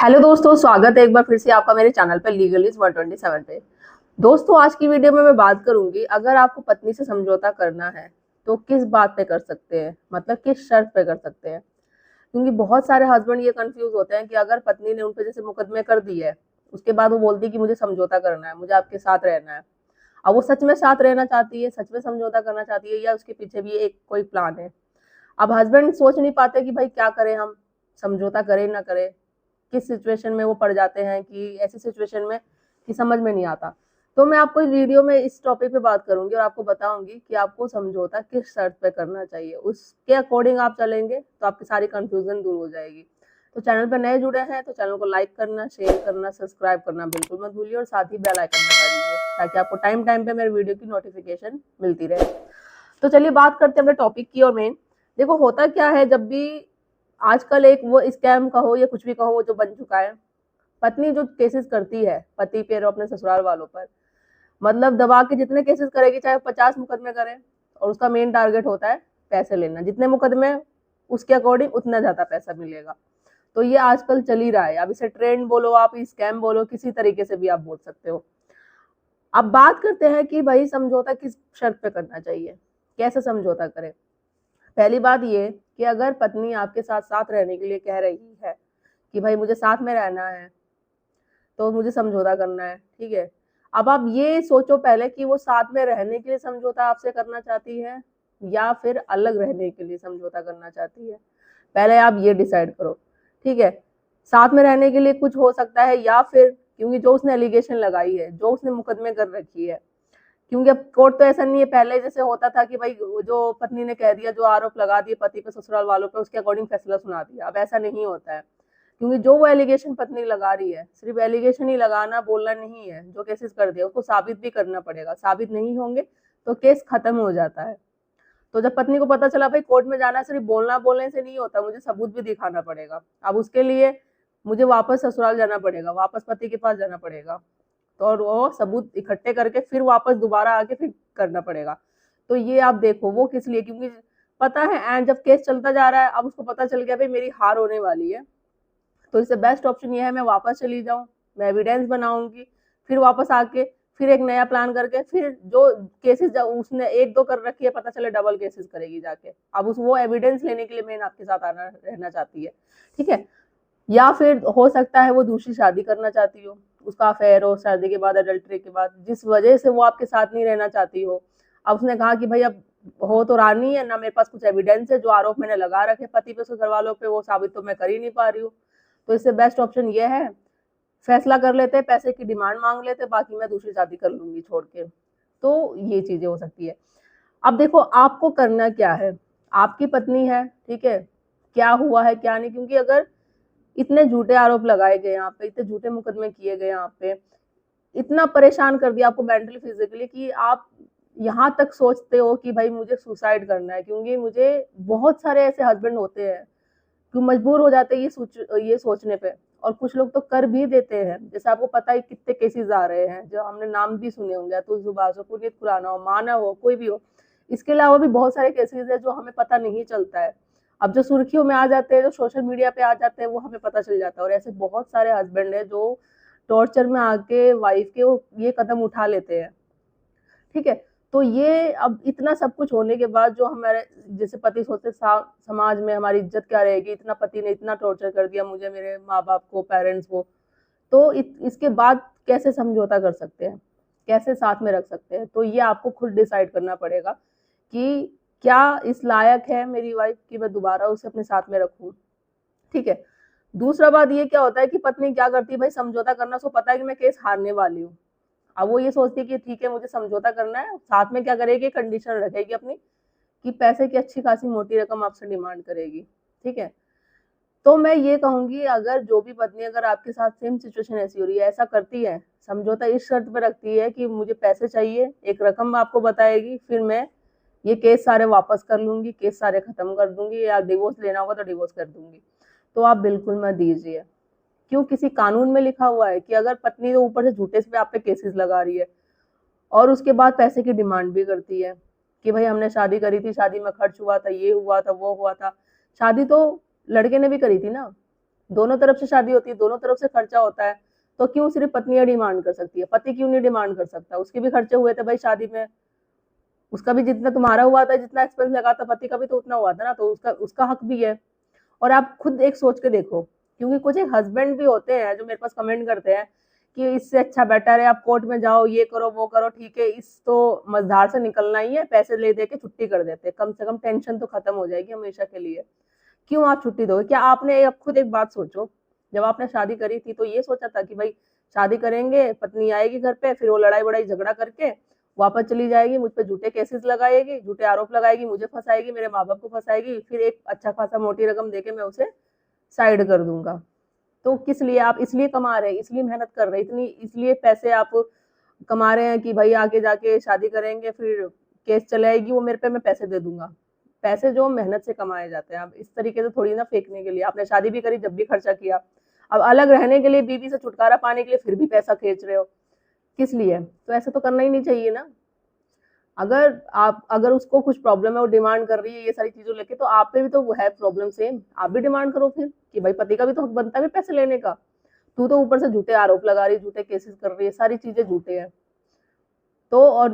Hello दोस्तों, स्वागत है एक बार फिर से आपका मेरे चैनल पे लीगलिस्ट 127 पे। दोस्तों, आज की वीडियो में मैं बात करूंगी, अगर आपको पत्नी से समझौता करना है तो किस बात पे कर सकते हैं, मतलब किस शर्त पे कर सकते हैं। क्योंकि बहुत सारे हस्बैंड ये कंफ्यूज होते हैं कि अगर पत्नी ने उन पे जैसे मुकदमे कर दिए है, उसके बाद वो बोलती है कि मुझे समझौता करना है, मुझे आपके साथ रहना है। अब वो सच में साथ रहना चाहती है, सच में समझौता करना चाहती है, या उसके पीछे भी एक कोई प्लान है। अब हस्बैंड सोच नहीं पाते कि भाई क्या करें, हम समझौता करें ना करें। किस सिचुएशन में वो पड़ जाते हैं कि ऐसी सिचुएशन में कि समझ में नहीं आता। तो मैं आपको इस वीडियो में इस टॉपिक पे बात करूंगी और आपको बताऊंगी कि आपको समझौता किस शर्त पे करना चाहिए। उसके अकॉर्डिंग आप चलेंगे तो आपकी सारी कंफ्यूजन दूर हो जाएगी। तो चैनल पर नए जुड़े हैं तो चैनल को लाइक करना, शेयर करना, सब्सक्राइब करना बिल्कुल मत भूलिए और साथ ही बेल आइकन दबा दीजिए ताकि आपको टाइम टाइम पे मेरे वीडियो की नोटिफिकेशन मिलती रहे। तो चलिए बात करते हैं अपने टॉपिक की। और मेन देखो, होता क्या है, जब भी आजकल एक वो स्कैम कहो या कुछ भी कहो, वो जो बन चुका है, पत्नी जो केसेस करती है पति पे और अपने ससुराल वालों पर, मतलब दबा के जितने केसेस करेगी, चाहे 50 मुकदमे करे, और उसका मेन टारगेट होता है पैसे लेना। जितने मुकदमे उसके अकॉर्डिंग उतना ज्यादा पैसा मिलेगा। तो ये आजकल चल ही रहा है। अब इसे ट्रेंड बोलो, आप स्कैम बोलो, किसी तरीके से भी आप बोल सकते हो। अब बात करते हैं कि भाई समझौता किस शर्त पे करना चाहिए, कैसे समझौता करें। पहली बात ये कि अगर पत्नी आपके साथ साथ रहने के लिए कह रही है कि भाई मुझे साथ में रहना है, तो मुझे समझौता करना है, ठीक है। अब आप ये सोचो पहले कि वो साथ में रहने के लिए समझौता आपसे करना चाहती है या फिर अलग रहने के लिए समझौता करना चाहती है। पहले आप ये डिसाइड करो, ठीक है। साथ में रहने के लिए कुछ हो सकता है, या फिर क्योंकि जो उसने एलिगेशन लगाई है, जो उसने मुकदमे कर रखी है, क्योंकि अब कोर्ट तो ऐसा नहीं है पहले जैसे होता था कि भाई जो पत्नी ने कह दिया, जो आरोप लगा दिए पति पे ससुराल वालों पे, उसके अकॉर्डिंग फैसला सुना दिया। अब ऐसा नहीं होता है, क्योंकि जो वो एलिगेशन पत्नी लगा रही है, सिर्फ एलिगेशन ही लगाना बोलना नहीं है। जो केसेस कर दिया उसको साबित भी करना पड़ेगा, साबित नहीं होंगे तो केस खत्म हो जाता है। तो जब पत्नी को पता चला भाई कोर्ट में जाना सिर्फ बोलना बोलने से नहीं होता, मुझे सबूत भी दिखाना पड़ेगा, अब उसके लिए मुझे वापस ससुराल जाना पड़ेगा, वापस पति के पास जाना पड़ेगा, तो और वो सबूत इकट्ठे करके फिर वापस दोबारा आके फिर करना पड़ेगा। तो ये आप देखो वो किस लिए, क्योंकि पता है एंड जब केस चलता जा रहा है, अब उसको पता चल गया भाई मेरी हार होने वाली है, तो इससे बेस्ट ऑप्शन ये है मैं वापस चली जाऊं, मैं एविडेंस बनाऊंगी, फिर वापस आके फिर एक नया प्लान करके फिर जो केसेस उसने एक दो कर रखी है, पता चले डबल केसेस करेगी जाके। अब उस वो एविडेंस लेने के लिए मेन आपके साथ आना रहना चाहती है, ठीक है। या फिर हो सकता है वो दूसरी शादी करना चाहती हो, उसका अफेयर हो शादी के बाद, अडल्ट्री के बाद, जिस वजह से वो आपके साथ नहीं रहना चाहती हो। अब उसने कहा कि भाई अब हो तो रानी है ना, मेरे पास कुछ एविडेंस है, जो आरोप मैंने लगा रखे पति पे घर वालों पे वो साबित तो मैं कर ही नहीं पा रही हूँ। तो इससे बेस्ट ऑप्शन ये है, फैसला कर लेते, पैसे की डिमांड मांग लेते, बाकी मैं दूसरी शादी कर लूंगी छोड़ के। तो ये चीजें हो सकती है। अब देखो आपको करना क्या है, आपकी पत्नी है, ठीक है, क्या हुआ है क्या नहीं। क्योंकि अगर इतने झूठे आरोप लगाए गए यहाँ पे, इतने झूठे मुकदमे किए गए यहाँ पे, इतना परेशान कर दिया आपको मेंटली फिजिकली कि आप यहाँ तक सोचते हो कि भाई मुझे सुसाइड करना है। क्योंकि मुझे बहुत सारे ऐसे हस्बैंड होते हैं जो मजबूर हो जाते हैं ये सोचने पे, और कुछ लोग तो कर भी देते हैं। जैसे आपको पता है कितने केसेस आ रहे हैं जो हमने नाम भी सुने होंगे, अतुल जुबास हो, पुनीत खुराना हो, मानव हो, कोई भी हो। इसके अलावा भी बहुत सारे केसेस है जो हमें पता नहीं चलता है। अब जो सुर्खियों में आ जाते हैं, जो सोशल मीडिया पे आ जाते हैं, वो हमें पता चल जाता है। और ऐसे बहुत सारे हस्बैंड है जो टॉर्चर में आके वाइफ के वो ये कदम उठा लेते हैं, ठीक है। तो ये अब इतना सब कुछ होने के बाद जो हमारे जैसे पति सोचते समाज में हमारी इज्जत क्या रहेगी, इतना पति ने इतना टॉर्चर कर दिया मुझे, मेरे माँ बाप को, पेरेंट्स को। तो इसके बाद कैसे समझौता कर सकते हैं, कैसे साथ में रख सकते हैं, तो ये आपको खुद डिसाइड करना पड़ेगा कि क्या इस लायक है मेरी वाइफ कि मैं दोबारा उसे अपने साथ में रखूं, ठीक है। दूसरा बात ये क्या होता है कि पत्नी क्या करती है, भाई समझौता करना, उसको पता है कि मैं केस हारने वाली हूँ। अब वो ये सोचती है कि ठीक है मुझे समझौता करना है, साथ में क्या करेगी, कंडीशन रखेगी अपनी कि पैसे की अच्छी खासी मोटी रकम आपसे डिमांड करेगी, ठीक है। तो मैं ये कहूंगी, अगर जो भी पत्नी अगर आपके साथ सेम सिचुएशन ऐसी हो रही है, ऐसा करती है, समझौता इस शर्त पर रखती है कि मुझे पैसे चाहिए, एक रकम आपको बताएगी, फिर मैं ये केस सारे वापस कर लूंगी, केस सारे खत्म कर दूंगी, या डिवोर्स लेना होगा तो डिवोर्स कर दूंगी, तो आप बिल्कुल मत दीजिए। क्यों, किसी कानून में लिखा हुआ है कि अगर पत्नी तो ऊपर से झूठे से आप पे केसेस लगा रही है और उसके बाद पैसे की डिमांड भी करती है कि भाई हमने शादी करी थी, शादी में खर्च हुआ था, ये हुआ था, वो हुआ था। शादी तो लड़के ने भी करी थी ना, दोनों तरफ से शादी होती है, दोनों तरफ से खर्चा होता है, तो क्यों सिर्फ पत्नियां डिमांड कर सकती है, पति क्यों नहीं डिमांड कर सकता? उसके भी खर्चे हुए थे भाई शादी में, उसका भी जितना तुम्हारा हुआ था, जितना एक्सपेंस लगा था, पति का भी तो उतना हुआ था ना, तो उसका उसका हक भी है। और आप खुद एक सोच के देखो, क्योंकि कुछ एक हस्बैंड भी होते हैं जो मेरे पास कमेंट करते हैं कि इससे अच्छा बेटर है आप कोर्ट में जाओ, ये करो वो करो, ठीक है, इस तो मझधार से निकलना ही है, पैसे ले दे के छुट्टी कर देते, कम से कम टेंशन तो खत्म हो जाएगी हमेशा के लिए। क्यों आप छुट्टी दोगे? क्या आपने अब खुद एक बात सोचो, जब आपने शादी करी थी तो ये सोचा था कि भाई शादी करेंगे, पत्नी आएगी घर पे, फिर वो लड़ाई वड़ाई झगड़ा करके वापस चली जाएगी, मुझ पे झूठे केसेस लगाएगी, झूठे आरोप लगाएगी, मुझे फंसाएगी, मेरे माँ बाप को फंसाएगी, फिर एक अच्छा खासा मोटी रकम देके मैं उसे साइड कर दूंगा? तो किस लिए आप इसलिए कमा रहे हैं, इसलिए मेहनत कर रहे हैं इतनी, इसलिए पैसे आप कमा रहे हैं कि भाई आगे जाके शादी करेंगे, फिर केस चले आएगी वो मेरे पे, मैं पैसे दे दूंगा? पैसे जो मेहनत से कमाए जाते हैं, अब इस तरीके से थोड़ी ना फेंकने के लिए। आपने शादी भी करी, जब भी खर्चा किया, अब अलग रहने के लिए, बीवी से छुटकारा पाने के लिए फिर भी पैसा खींच रहे हो, किस लिए? तो ऐसा तो करना ही नहीं चाहिए ना। अगर उसको कुछ प्रॉब्लम है, वो डिमांड कर रही है ये सारी चीजों लेके, तो आप पे भी तो वो है प्रॉब्लम सेम, आप भी डिमांड करो फिर कि भाई पति का भी तो हक बनता है पैसे लेने का। तू तो ऊपर से झूठे आरोप लगा रही, झूठे केसेस कर रही है, सारी चीजें झूठे हैं। तो और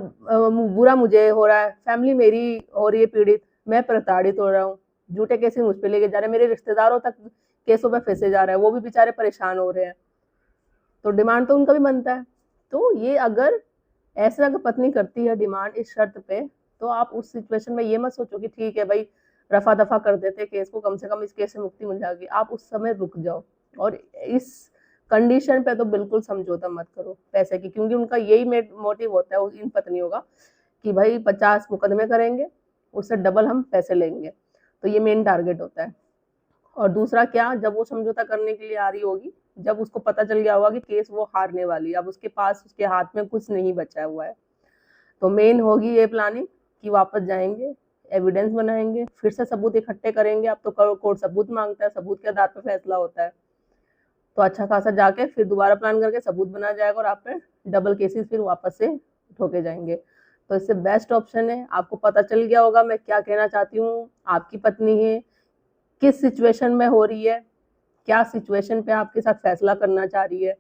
बुरा मुझे हो रहा है, फैमिली मेरी हो रही है पीड़ित, मैं प्रताड़ित हो रहा हूँ, झूठे केसेस मुझ पे लेके जा रहे हैं, मेरे रिश्तेदारों तक केसों पे फंसे जा रहे हैं, वो भी बेचारे परेशान हो रहे हैं, तो डिमांड तो उनका भी बनता है। तो ये अगर ऐसा अगर पत्नी करती है डिमांड इस शर्त पे, तो आप उस सिचुएशन में ये मत सोचो कि ठीक है भाई रफा दफा कर देते केस को, कम से कम इस केस से मुक्ति मिल जाएगी। आप उस समय रुक जाओ, और इस कंडीशन पे तो बिल्कुल समझौता मत करो पैसे की, क्योंकि उनका यही मोटिव होता है इन पत्नियों का कि भाई 50 मुकदमे करेंगे, उससे डबल हम पैसे लेंगे, तो ये मेन टारगेट होता है। और दूसरा क्या, जब वो समझौता करने के लिए आ रही होगी, जब उसको पता चल गया होगा कि केस वो हारने वाली है, अब उसके पास उसके हाथ में कुछ नहीं बचा हुआ है, तो मेन होगी ये प्लानिंग कि वापस जाएंगे, एविडेंस बनाएंगे, फिर से सबूत इकट्ठे करेंगे। अब तो कोर्ट सबूत मांगता है, सबूत के आधार पर फैसला होता है, तो अच्छा खासा जाके फिर दोबारा प्लान करके सबूत बनाया जाएगा, और आप पे डबल केसेस फिर वापस से ठोके जाएंगे। तो इससे बेस्ट ऑप्शन है, आपको पता चल गया होगा मैं क्या कहना चाहती हूँ, आपकी पत्नी है, किस सिचुएशन में हो रही है, क्या सिचुएशन पे आपके साथ फैसला करना चाह रही है,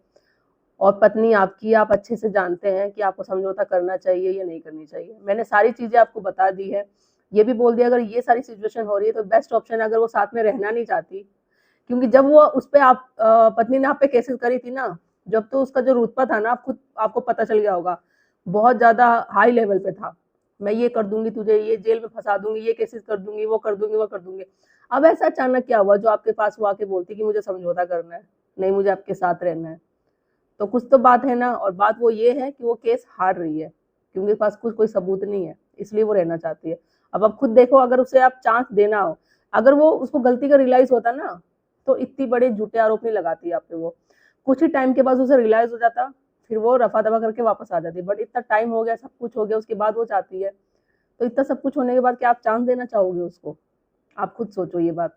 और पत्नी आपकी, आप अच्छे से जानते हैं कि आपको समझौता करना चाहिए या नहीं करनी चाहिए। मैंने सारी चीजें आपको बता दी है, ये भी बोल दिया अगर ये सारी सिचुएशन हो रही है तो बेस्ट ऑप्शन अगर वो साथ में रहना नहीं चाहती, क्योंकि जब वो उस पर आप पत्नी ने आप पे केसेस करी थी ना, जब तो उसका जो रुतबा था ना, आपको पता चल गया होगा, बहुत ज्यादा हाई लेवल पे था, मैं ये कर दूंगी तुझे, ये जेल में फंसा दूंगी, ये केसेस कर दूंगी, वो कर दूंगी, वो कर दूंगी। अब ऐसा अचानक क्या हुआ जो आपके पास वो आके बोलती कि मुझे समझौता करना है, नहीं मुझे आपके साथ रहना है? तो कुछ तो बात है ना, और बात वो ये है कि वो केस हार रही है, क्योंकि पास कुछ कोई सबूत नहीं है, इसलिए वो रहना चाहती है। अब आप खुद देखो, अगर उसे आप चांस देना हो, अगर वो उसको गलती का रियलाइज होता ना, तो इतनी बड़े झूठे आरोप नहीं लगाती आप पे वो, कुछ ही टाइम के बाद उसे रियलाइज हो जाता, फिर वो रफा दफा करके वापस आ जाती। बट इतना टाइम हो गया, सब कुछ हो गया, उसके बाद वो चाहती है, तो इतना सब कुछ होने के बाद क्या आप चांस देना चाहोगे उसको? आप खुद सोचो ये बात।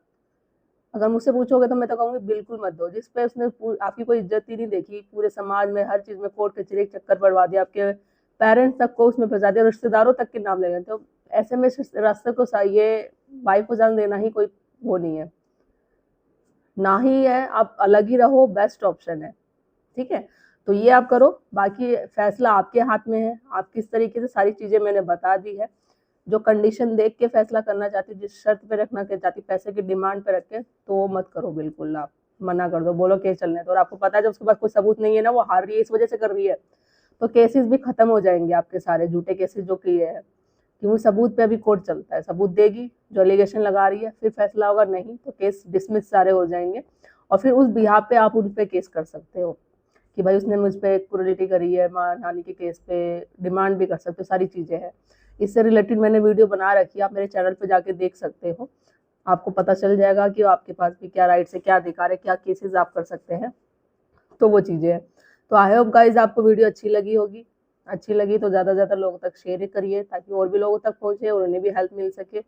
अगर मुझसे पूछोगे तो मैं तो कहूँगी बिल्कुल मत दो, जिस पे उसने आपकी कोई इज्जत ही नहीं देखी, पूरे समाज में हर चीज में कोर्ट कचहरी के चक्कर बढ़वा दिया, आपके पेरेंट्स तक को उसमें फंसा दिया, रिश्तेदारों तक के नाम ले गए, तो ऐसे में रास्ते को ये वाइफ को जान देना ही कोई वो नहीं है, ना ही है, आप अलग ही रहो, बेस्ट ऑप्शन है। ठीक है, तो ये आप करो, बाकी फैसला आपके हाथ में है, आप किस तरीके से, सारी चीजें मैंने बता दी है। जो कंडीशन देख के फैसला करना चाहती, जिस शर्त पे रखना चाहती, पैसे की डिमांड पे रख के, तो वो मत करो बिल्कुल, आप मना कर दो, बोलो केस चलने दो। और आपको पता है जब उसके पास कोई सबूत नहीं है ना, वो हार रही है इस वजह से कर रही है, तो केसेस भी खत्म हो जाएंगे आपके सारे झूठे केसेस जो किए हैं, क्योंकि सबूत पे अभी कोर्ट चलता है, सबूत देगी जो एलिगेशन लगा रही है, फिर फैसला होगा, नहीं तो केस डिसमिस सारे हो जाएंगे, और फिर उस बिहाफ पे आप उन पे केस कर सकते हो कि भाई उसने मुझ पर क्रूरलिटी करी है, मानहानि के केस पे डिमांड भी कर सकते हो, सारी चीजें हैं। इससे रिलेटेड मैंने वीडियो बना रखी है, आप मेरे चैनल पे जाके देख सकते हो, आपको पता चल जाएगा कि आपके पास भी क्या राइट्स है, क्या अधिकार है, क्या केसेस आप कर सकते हैं, तो वो चीजें हैं। तो आई होप गाइज आपको वीडियो अच्छी लगी होगी, अच्छी लगी तो ज़्यादा से ज़्यादा लोगों तक शेयर करिए, ताकि और भी लोगों तक पहुंचे और उन्हें भी हेल्प मिल सके।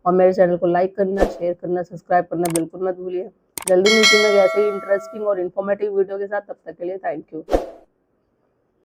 और मेरे चैनल को लाइक करना, शेयर करना, सब्सक्राइब करना बिल्कुल मत भूलिए। जल्दी मिलती हूँ ऐसे ही इंटरेस्टिंग और इन्फॉर्मेटिव वीडियो के साथ, तब तक के लिए थैंक यू।